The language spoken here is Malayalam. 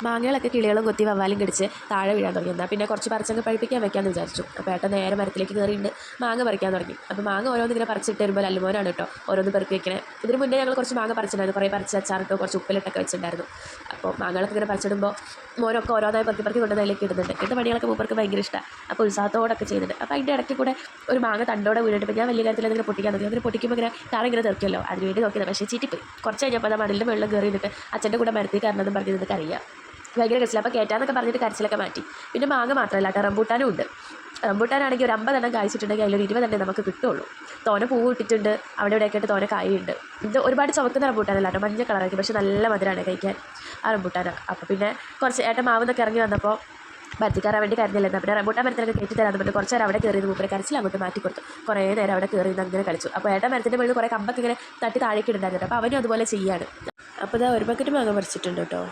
മാങ്ങകളൊക്കെ കിളികളും കൊത്തി വവ്വാലും കടിച്ച് താഴെ വീഴാൻ തുടങ്ങി. എന്നാൽ പിന്നെ കുറച്ച് പറിച്ചങ്ങ് പഴിപ്പിക്കാൻ വെക്കാമെന്ന് വിചാരിച്ചു. അപ്പോൾ ഏട്ടൻ നേരെ മരത്തിലേക്ക് കയറിയിട്ട് മാങ്ങ പറിക്കാൻ തുടങ്ങി. അപ്പോൾ മാങ്ങ ഓരോന്നിങ്ങനെ പറിച്ചിട്ട് വരുമ്പോൾ അല്ലുമോനാണ് കേട്ടോ ഓരോന്ന് പെറുക്കി വെക്കണേ. ഇതിന് മുന്നേ ഞങ്ങൾ കുറച്ച് മാങ്ങ പറിച്ചിട്ടുണ്ടായിരുന്നു, കുറേ പറിച്ച് അച്ചാറിട്ടോ കുറച്ച് ഉപ്പിലിട്ടൊക്കെ വെച്ചിട്ടുണ്ടായിരുന്നു. അപ്പോൾ മാങ്ങകളൊക്കെ ഇങ്ങനെ പറിച്ചിടുമ്പോൾ മോനൊക്കെ ഓരോന്നായി പെറുക്കി കൊണ്ട് അതിലേക്ക് ഇടുന്നുണ്ട്. ഇങ്ങനത്തെ പണികളൊക്കെ മൂപ്പർക്ക് ഭയങ്കര ഇഷ്ടമാണ്. അപ്പോൾ ഉത്സാഹത്തോടൊക്കെ ചെയ്യുന്നുണ്ട്. അപ്പോൾ അതിൻ്റെ ഇടയ്ക്ക് കൂടെ ഒരു മാങ്ങ തണ്ടോടെ വീണിട്ട് ഞാൻ വലിയ കാര്യത്തിൽ അതിങ്ങനെ പൊട്ടിക്കാൻ തുടങ്ങി. അങ്ങനെ പൊട്ടിക്കുമ്പോൾ ഇങ്ങനെ താഴെ ഇങ്ങനെ തെറിക്കുമല്ലോ, അതിന് വേണ്ടി നോക്കിയത് പക്ഷേ ചീറ്റിപ്പോയി. കുറച്ച് കഴിഞ്ഞപ്പോൾ ആ മണലിൻ്റെ വെള്ളം കയറി നിന്നിട്ട് അച്ഛൻ്റെ കൂടെ മരത്തിൽ കയറണമെന്ന് പറഞ്ഞ് നിന്നിട്ട് അറിയാം. ഭയങ്കര കരച്ചിൽ. അപ്പോൾ കയറ്റാന്നൊക്കെ പറഞ്ഞിട്ട് കരച്ചിലൊക്കെ മാറ്റി. പിന്നെ മാങ്ങ മാത്രമല്ല കേട്ടോ, റംബൂട്ടാനും ഉണ്ട്. റംബൂട്ടാനാണെങ്കിൽ ഒരു 50 എണ്ണം കായ്ച്ചിട്ടുണ്ടെങ്കിൽ അതിലൊരു 20 എണ്ണം നമുക്ക് കിട്ടുള്ളൂ. തോനെ പൂവ് ഇട്ടിട്ടുണ്ട്, അവിടെ ഇവിടെയൊക്കെ ആയിട്ട് തോനെ കായുണ്ട്. ഇത് ഒരുപാട് ചുവക്കുന്ന റംബൂട്ടാനല്ല കേട്ടോ, മഞ്ഞ കളറാക്കി, പക്ഷേ നല്ല മധുരമാണ് കഴിക്കാൻ ആ റംബൂട്ടാനാണ്. അപ്പോൾ പിന്നെ കുറച്ച് ഏട്ടൻ മാവുന്നൊക്കെ ഇറങ്ങി വന്നപ്പോൾ മരത്തിൽ കയറാൻ വേണ്ടി കരുതില്ലായിരുന്നു. പിന്നെ റംബൂട്ടാൻ മരത്തിലൊക്കെ കയറ്റി തരാമെന്ന് പറഞ്ഞിട്ട് കുറച്ച് നേരം അവിടെ കയറിയത് മൂപ്പരെ കരച്ചിൽ അങ്ങോട്ട് മാറ്റി കൊടുത്തു. കുറേ നേരം അവിടെ കയറി അങ്ങനെ കളിച്ചു. അപ്പോൾ ഏട്ടൻ മരത്തിൻ്റെ മുകളിൽ കുറേ കമ്പൊക്കെ ഇങ്ങനെ തട്ടി താഴേക്ക് ഇടുണ്ടായിരുന്നു. അപ്പോൾ അവനും അതുപോലെ ചെയ്യാണ്. അപ്പോൾ ഇതാ ഒരു ബക്കറ്റ് മാങ്ങ പറിച്ചിട്ടുണ്ട് കേട്ടോ.